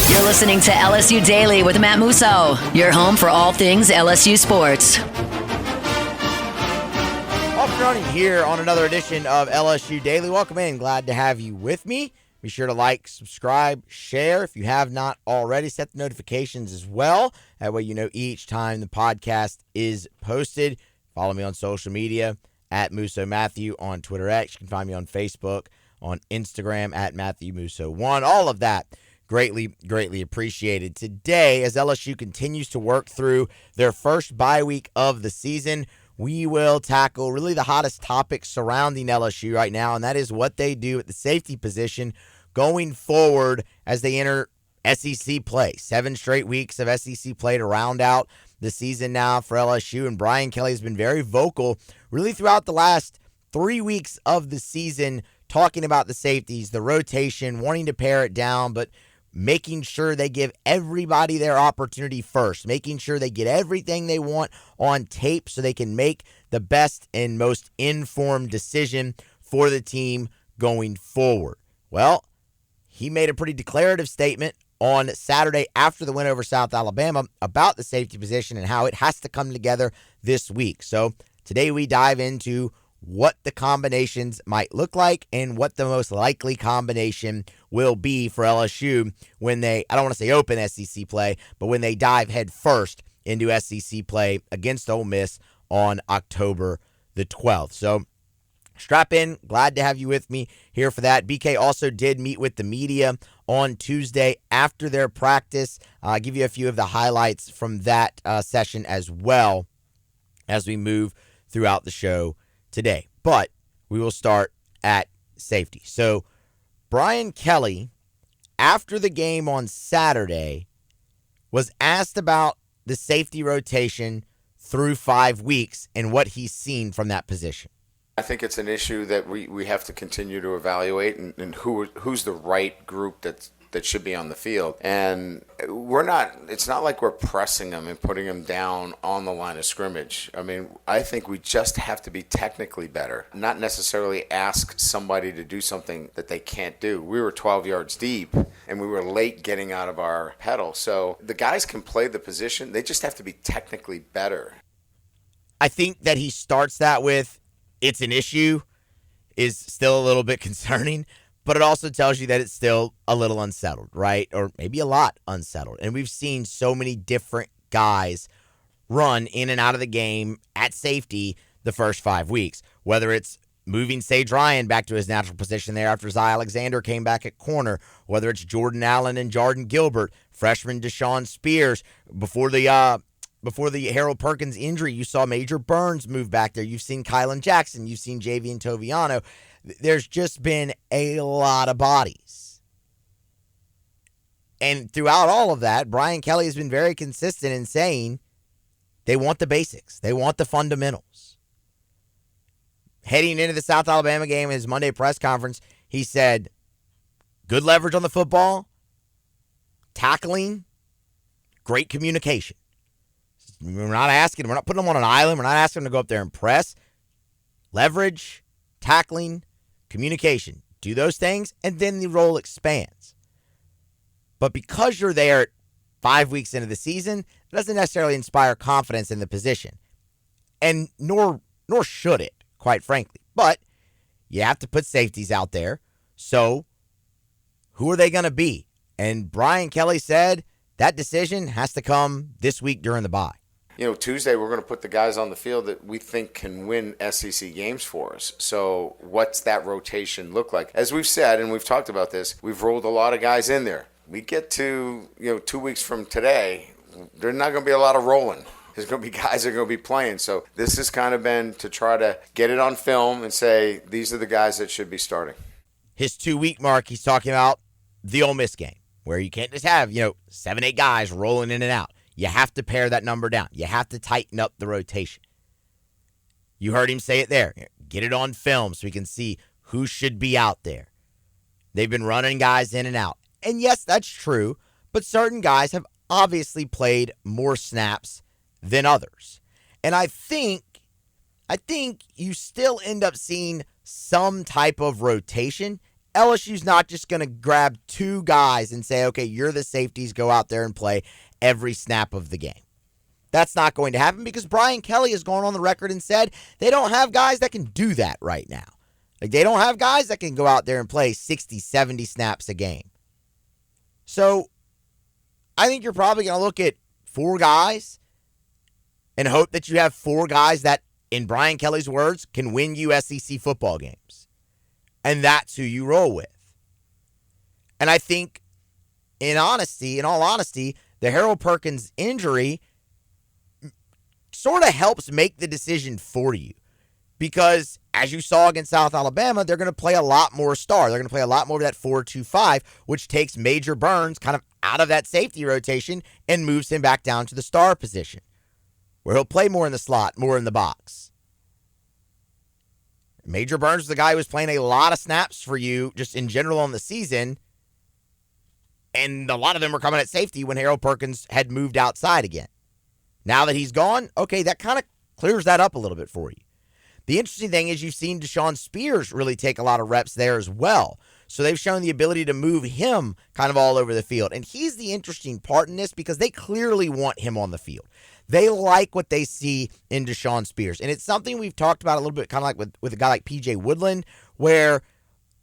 You're listening to LSU Daily with Matt Musso, your home for all things LSU sports. Off and running here on another edition of LSU Daily. Welcome in. Glad to have you with me. Be sure to like, subscribe, share. If you have not already, set the notifications as well. That way you know each time the podcast is posted. Follow me on social media at Musso Matthew on Twitter X. You can find me on Facebook, on Instagram at Matthew Musso1. All of that greatly appreciated. Today, as LSU continues to work through their first bye week of the season, we will tackle really the hottest topic surrounding LSU right now, and that is what they do at the safety position going forward as they enter SEC play. 7 straight weeks of SEC play to round out the season now for LSU, and Brian Kelly has been very vocal really throughout the last 3 weeks of the season, talking about the safeties, the rotation, wanting to pare it down, but making sure they give everybody their opportunity first, making sure they get everything they want on tape so they can make the best and most informed decision for the team going forward. Well, he made a pretty declarative statement on Saturday after the win over South Alabama about the safety position and how it has to come together this week. So today we dive into what the combinations might look like and what the most likely combination will be for LSU when they, I don't want to say open SEC play, but when they dive head first into SEC play against Ole Miss on October the 12th. So strap in. Glad to have you with me here for that. BK also did meet with the media on Tuesday after their practice. I'll give you a few of the highlights from that session as well as we move throughout the show today. But we will start at safety. So Brian Kelly, after the game on Saturday, was asked about the safety rotation through 5 weeks and what he's seen from that position. I think it's an issue that we have to continue to evaluate and who's the right group that should be on the field. And it's not like we're pressing them and putting them down on the line of scrimmage. I mean, I think we just have to be technically better, not necessarily ask somebody to do something that they can't do. We were 12 yards deep and we were late getting out of our pedal. So the guys can play the position. They just have to be technically better. I think that he starts that with, it's an issue, is still a little bit concerning, but it also tells you that it's still a little unsettled, right? Or maybe a lot unsettled. And we've seen so many different guys run in and out of the game at safety the first 5 weeks, whether it's moving Sage Ryan back to his natural position there after Zy Alexander came back at corner, whether it's Jordan Allen and Jordan Gilbert, freshman Deshaun Spears, before the Harold Perkins injury, you saw Major Burns move back there. You've seen Kylan Jackson. You've seen Javian Toviano. There's just been a lot of bodies. And throughout all of that, Brian Kelly has been very consistent in saying they want the basics. They want the fundamentals. Heading into the South Alabama game in his Monday press conference, he said, good leverage on the football, tackling, great communication. We're not putting them on an island. We're not asking them to go up there and press. Leverage, tackling, communication. Do those things, and then the role expands. But because you're there 5 weeks into the season, it doesn't necessarily inspire confidence in the position. And nor should it, quite frankly. But you have to put safeties out there. So who are they going to be? And Brian Kelly said that decision has to come this week during the bye. Tuesday we're going to put the guys on the field that we think can win SEC games for us. So what's that rotation look like? As we've said, and we've talked about this, we've rolled a lot of guys in there. We get to, 2 weeks from today, there's not going to be a lot of rolling. There's going to be guys that are going to be playing. So this has kind of been to try to get it on film and say, these are the guys that should be starting. His 2 week mark, he's talking about the Ole Miss game, where you can't just have, 7, 8 guys rolling in and out. You have to pare that number down. You have to tighten up the rotation. You heard him say it there. Get it on film so we can see who should be out there. They've been running guys in and out. And yes, that's true, but certain guys have obviously played more snaps than others. And I think you still end up seeing some type of rotation LSU's not just going to grab two guys and say, okay, you're the safeties, go out there and play every snap of the game. That's not going to happen because Brian Kelly has gone on the record and said they don't have guys that can do that right now. Like, they don't have guys that can go out there and play 60, 70 snaps a game. So I think you're probably going to look at four guys and hope that you have four guys that, in Brian Kelly's words, can win you SEC football games. And that's who you roll with. And I think, in all honesty, the Harold Perkins injury sort of helps make the decision for you. Because, as you saw against South Alabama, they're going to play a lot more star. They're going to play a lot more of that 4-2-5, which takes Major Burns kind of out of that safety rotation and moves him back down to the star position, where he'll play more in the slot, more in the box. Major Burns is the guy who was playing a lot of snaps for you just in general on the season, and a lot of them were coming at safety when Harold Perkins had moved outside again. Now that he's gone, okay, that kind of clears that up a little bit for you. The interesting thing is you've seen Deshaun Spears really take a lot of reps there as well. So they've shown the ability to move him kind of all over the field. And he's the interesting part in this because they clearly want him on the field. They like what they see in Deshaun Spears. And it's something we've talked about a little bit kind of like with a guy like P.J. Woodland, where,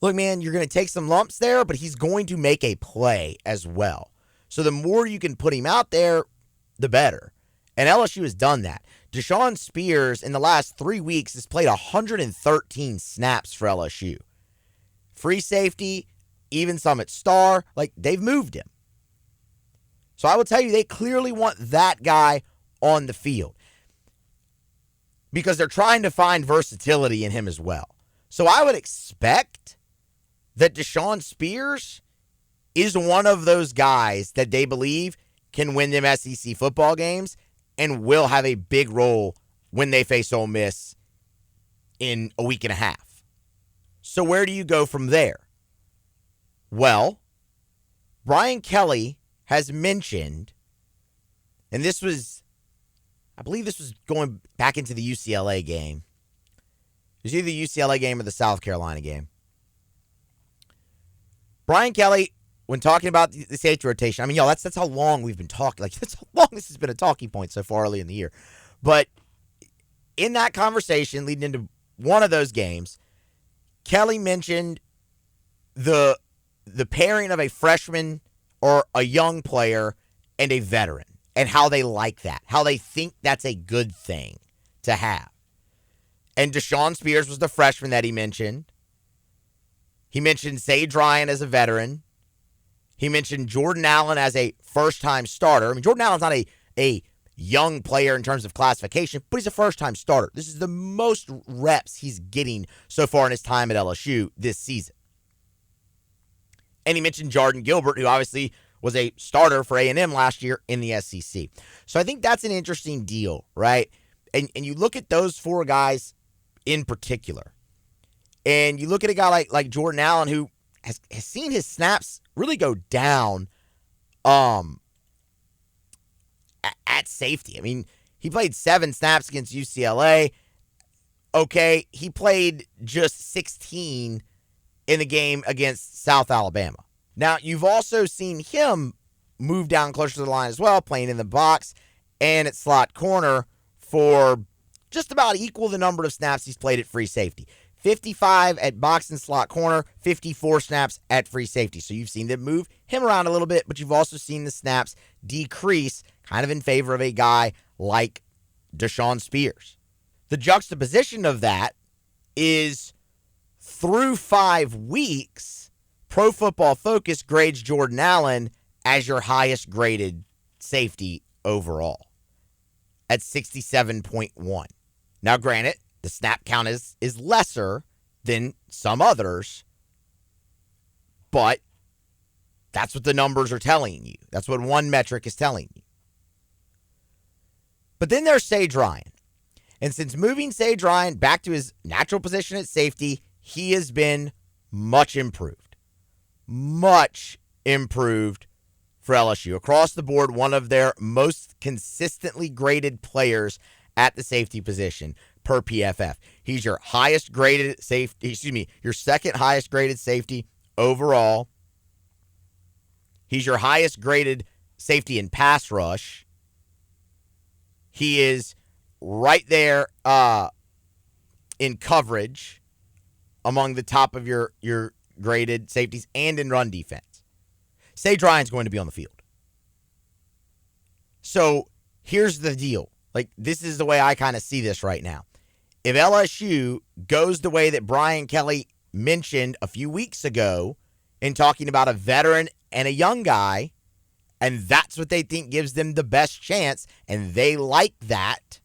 look, man, you're going to take some lumps there, but he's going to make a play as well. So the more you can put him out there, the better. And LSU has done that. Deshaun Spears, in the last 3 weeks, has played 113 snaps for LSU. Free safety, even some at star, like, they've moved him. So I will tell you, they clearly want that guy on the field because they're trying to find versatility in him as well. So I would expect that Deshaun Spears is one of those guys that they believe can win them SEC football games and will have a big role when they face Ole Miss in a week and a half. So where do you go from there? Well, Brian Kelly has mentioned, and I believe this was going back into the UCLA game. It was either the UCLA game or the South Carolina game. Brian Kelly, when talking about the safety rotation, I mean, that's how long we've been talking. Like, that's how long this has been a talking point so far early in the year. But in that conversation leading into one of those games, Kelly mentioned the pairing of a freshman or a young player and a veteran and how they like that, how they think that's a good thing to have. And Deshaun Spears was the freshman that he mentioned. He mentioned Sage Ryan as a veteran. He mentioned Jordan Allen as a first-time starter. I mean, Jordan Allen's not a young player in terms of classification, but he's a first-time starter. This is the most reps he's getting so far in his time at LSU this season. And he mentioned Jordan Gilbert, who obviously was a starter for A&M last year in the SEC. So I think that's an interesting deal, right? And you look at those four guys in particular, and you look at a guy like Jordan Allen, who has seen his snaps really go down at safety. I mean, he played 7 snaps against UCLA. Okay, he played just 16 in the game against South Alabama. Now, you've also seen him move down closer to the line as well, playing in the box and at slot corner for just about equal the number of snaps he's played at free safety. 55 at box and slot corner, 54 snaps at free safety. So you've seen them move him around a little bit, but you've also seen the snaps decrease kind of in favor of a guy like Deshaun Spears. The juxtaposition of that is through 5 weeks, Pro Football Focus grades Jordan Allen as your highest graded safety overall at 67.1. Now, granted, the snap count is lesser than some others, but that's what the numbers are telling you. That's what one metric is telling you. But then there's Sage Ryan. And since moving Sage Ryan back to his natural position at safety, he has been much improved. Much improved for LSU. Across the board, one of their most consistently graded players at the safety position per PFF. He's your highest graded safety, your second highest graded safety overall. He's your highest graded safety in pass rush. He is right there in coverage among the top of your graded safeties and in run defense. Sage Ryan's going to be on the field. So here's the deal. Like, this is the way I kind of see this right now. If LSU goes the way that Brian Kelly mentioned a few weeks ago in talking about a veteran and a young guy, and that's what they think gives them the best chance, and they like that,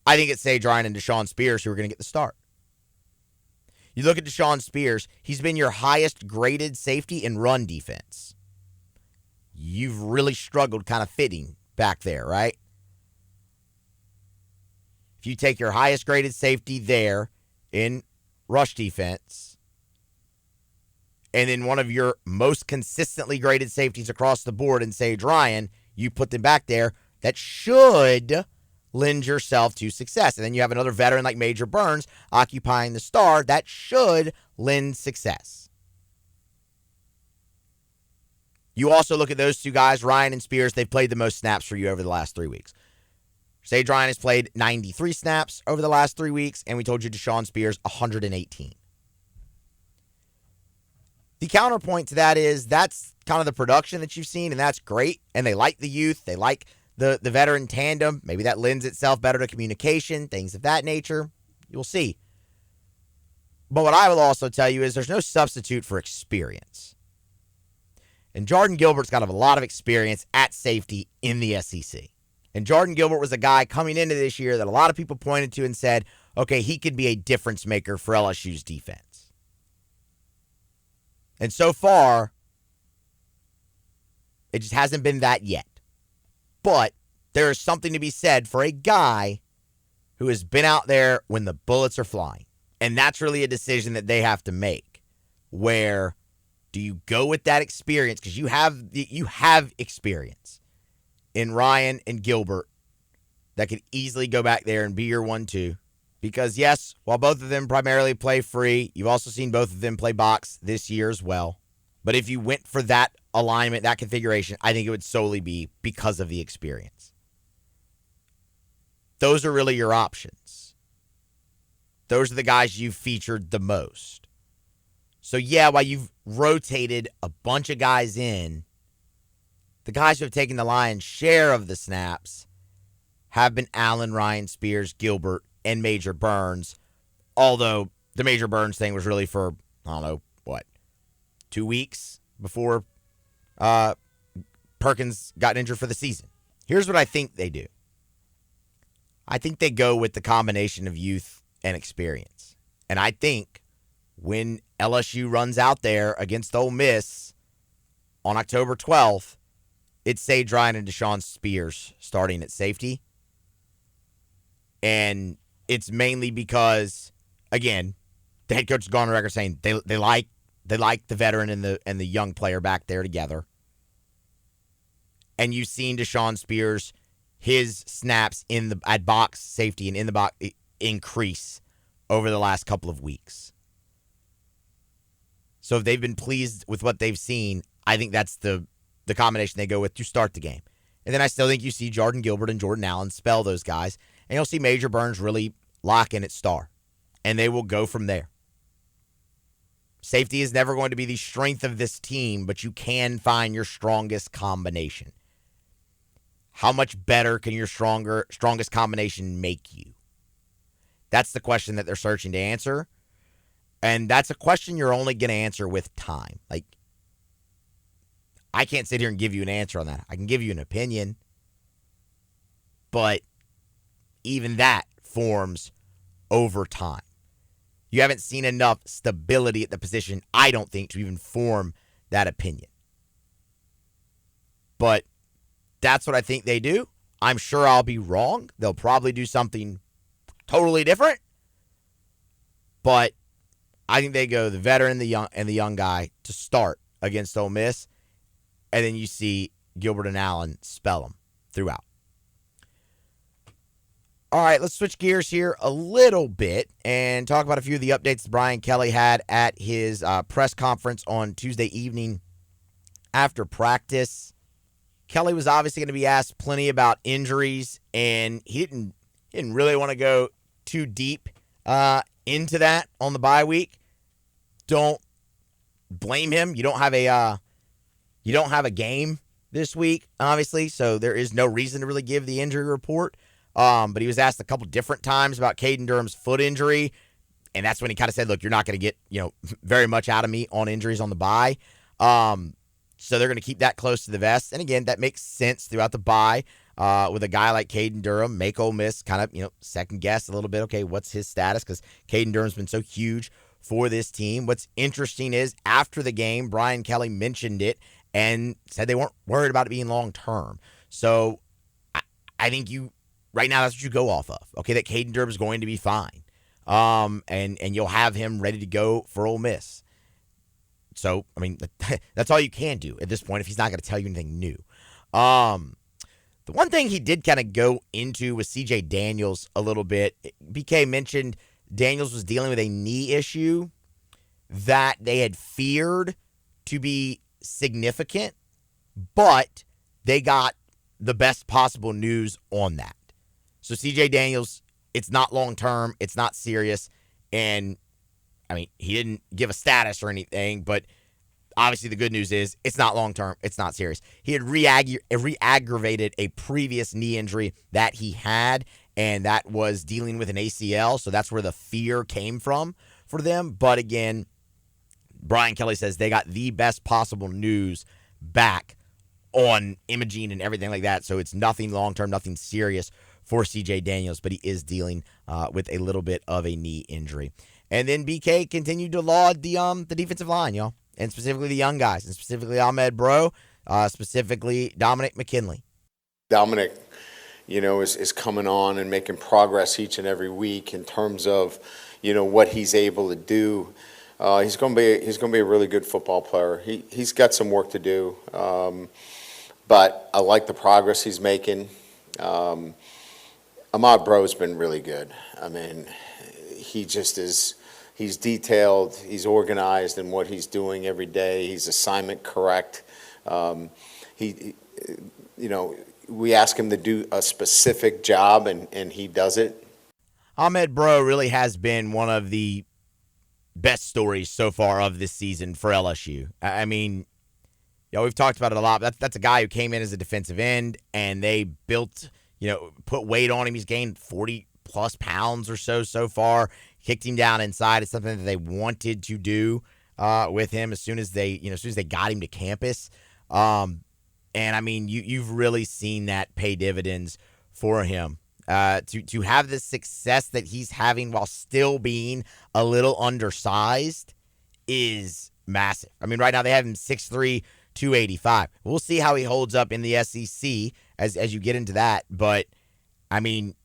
I think it's Sage Ryan and Deshaun Spears who are going to get the start. You look at Deshaun Spears, he's been your highest graded safety in run defense. You've really struggled kind of fitting back there, right? If you take your highest graded safety there in rush defense, and then one of your most consistently graded safeties across the board in Sage Ryan, you put them back there, that should lend yourself to success. And then you have another veteran like Major Burns occupying the star, that should lend success. You also look at those two guys, Ryan and Spears, they've played the most snaps for you over the last 3 weeks. Sage Ryan has played 93 snaps over the last 3 weeks, and we told you Deshaun Spears 118. The counterpoint to that is that's kind of the production that you've seen, and that's great. And they like the youth. They like the veteran tandem. Maybe that lends itself better to communication, things of that nature. You'll see. But what I will also tell you is there's no substitute for experience. And Jordan Gilbert's got a lot of experience at safety in the SEC. And Jordan Gilbert was a guy coming into this year that a lot of people pointed to and said, okay, he could be a difference maker for LSU's defense. And so far, it just hasn't been that yet. But there is something to be said for a guy who has been out there when the bullets are flying. And that's really a decision that they have to make. Where do you go with that experience? Because you have experience in Ryan and Gilbert that could easily go back there and be your 1-2. Because, yes, while both of them primarily play free, you've also seen both of them play box this year as well. But if you went for that alignment, that configuration, I think it would solely be because of the experience. Those are really your options. Those are the guys you've featured the most. So, yeah, while you've rotated a bunch of guys in, the guys who have taken the lion's share of the snaps have been Allen, Ryan, Spears, Gilbert, and Major Burns, although the Major Burns thing was really for, 2 weeks before Perkins got injured for the season. Here's what I think they do. I think they go with the combination of youth and experience. And I think when LSU runs out there against Ole Miss on October 12th, it's Sage Ryan and Deshaun Spears starting at safety. And it's mainly because, again, the head coach has gone on record saying they like the veteran and the young player back there together. And you've seen Deshaun Spears, his snaps at box safety and in the box increase over the last couple of weeks. So if they've been pleased with what they've seen, I think that's the combination they go with to start the game. And then I still think you see Jordan Gilbert and Jordan Allen spell those guys. And you'll see Major Burns really lock in at star. And they will go from there. Safety is never going to be the strength of this team, but you can find your strongest combination. How much better can your strongest combination make you? That's the question that they're searching to answer. And that's a question you're only going to answer with time. Like, I can't sit here and give you an answer on that. I can give you an opinion. But even that forms over time. You haven't seen enough stability at the position, I don't think, to even form that opinion. But that's what I think they do. I'm sure I'll be wrong. They'll probably do something totally different. But I think they go the veteran, the young guy to start against Ole Miss. And then you see Gilbert and Allen spell them throughout. All right, let's switch gears here a little bit and talk about a few of the updates Brian Kelly had at his press conference on Tuesday evening after practice. Kelly was obviously going to be asked plenty about injuries, and he didn't really want to go too deep into that on the bye week. Don't blame him. You don't have a game this week, obviously, so there is no reason to really give the injury report. But he was asked a couple different times about Caden Durham's foot injury, and that's when he kind of said, look, you're not going to get, very much out of me on injuries on the bye. So they're going to keep that close to the vest. And again, that makes sense throughout the bye with a guy like Caden Durham, make Ole Miss kind of, second guess a little bit. Okay, what's his status? Because Caden Durham's been so huge for this team. What's interesting is after the game, Brian Kelly mentioned it and said they weren't worried about it being long-term. So I think right now that's what you go off of. Okay, that Caden Durham is going to be fine. And you'll have him ready to go for Ole Miss. So, I mean, that's all you can do at this point if he's not going to tell you anything new. The one thing he did kind of go into was C.J. Daniels a little bit. BK mentioned Daniels was dealing with a knee issue that they had feared to be significant, but they got the best possible news on that. So C.J. Daniels, it's not long-term, it's not serious, and I mean, he didn't give a status or anything, but obviously the good news is it's not long-term, it's not serious. He had re-aggravated a previous knee injury that he had, and that was dealing with an ACL, so that's where the fear came from for them. But again, Brian Kelly says they got the best possible news back on imaging and everything like that, so it's nothing long-term, nothing serious for C.J. Daniels, but he is dealing with a little bit of a knee injury. And then BK continued to laud the defensive line, y'all, and specifically the young guys, and specifically Ahmed Bro, specifically Dominic McKinley. Dominic, is coming on and making progress each and every week in terms of, what he's able to do. He's going to be a really good football player. He's got some work to do, but I like the progress he's making. Ahmad Bro's been really good. I mean, he just is. He's detailed. He's organized in what he's doing every day. He's assignment correct. We ask him to do a specific job, and he does it. Ahmed Bro really has been one of the best stories so far of this season for LSU. I mean, we've talked about it a lot. That's a guy who came in as a defensive end, and they built, put weight on him. He's gained 40-plus pounds or so far. Kicked him down inside. It's something that they wanted to do with him as soon as they got him to campus. And I mean, you've really seen that pay dividends for him. To have the success that he's having while still being a little undersized is massive. I mean, right now they have him 6'3", 285. We'll see how he holds up in the SEC as you get into that. But I mean,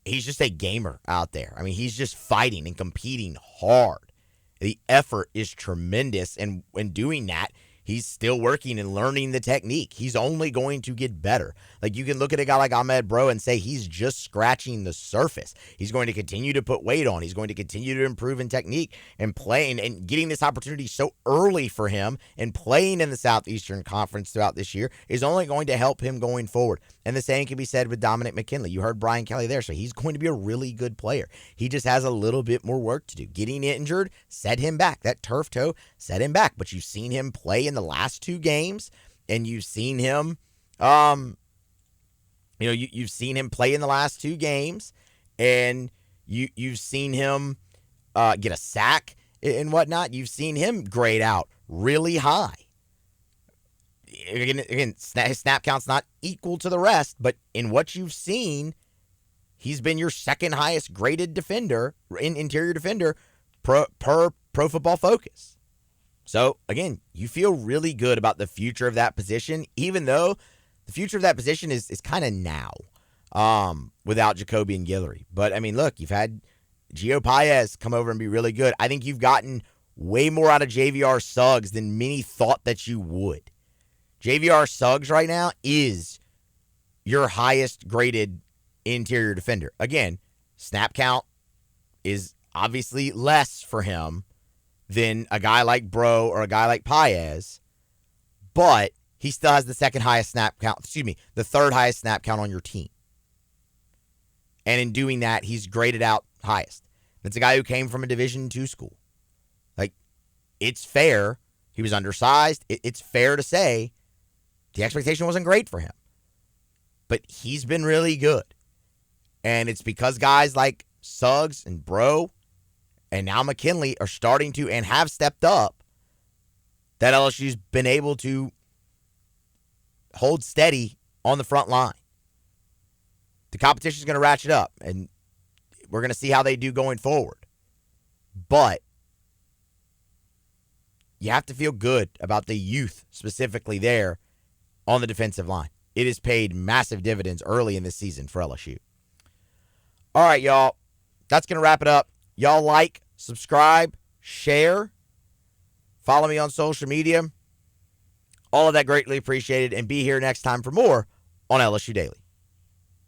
he's just a gamer out there. I mean, he's just fighting and competing hard. The effort is tremendous, and when doing that, he's still working and learning the technique. He's only going to get better. Like, you can look at a guy like Ahmed Bro and say he's just scratching the surface. He's going to continue to put weight on. He's going to continue to improve in technique and playing and getting this opportunity so early for him and playing in the Southeastern Conference throughout this year is only going to help him going forward. And the same can be said with Dominic McKinley. You heard Brian Kelly there, so he's going to be a really good player. He just has a little bit more work to do. Getting injured set him back. That turf toe set him back. But you've seen him play in the last two games, and you've seen him, you've seen him play in the last two games, and you've seen him get a sack and whatnot. You've seen him grade out really high. Again, his snap count's not equal to the rest, but in what you've seen, he's been your second highest graded defender, interior defender, per Pro Football Focus. So, again, you feel really good about the future of that position, even though the future of that position is kind of now without Jacoby and Guillory. But, I mean, look, you've had Gio Paez come over and be really good. I think you've gotten way more out of JVR Suggs than many thought that you would. JVR Suggs right now is your highest graded interior defender. Again, snap count is obviously less for him than a guy like Bro or a guy like Paez, but he still has the third highest snap count on your team. And in doing that, he's graded out highest. It's a guy who came from a Division II school. Like, it's fair. He was undersized. It's fair to say the expectation wasn't great for him. But he's been really good. And it's because guys like Suggs and Bro and now McKinley are starting to and have stepped up that LSU's been able to hold steady on the front line. The competition is going to ratchet up, and we're going to see how they do going forward. But you have to feel good about the youth specifically there on the defensive line. It has paid massive dividends early in this season for LSU. All right, y'all. That's going to wrap it up. Y'all like, subscribe, share, follow me on social media. All of that greatly appreciated, and be here next time for more on LSU Daily.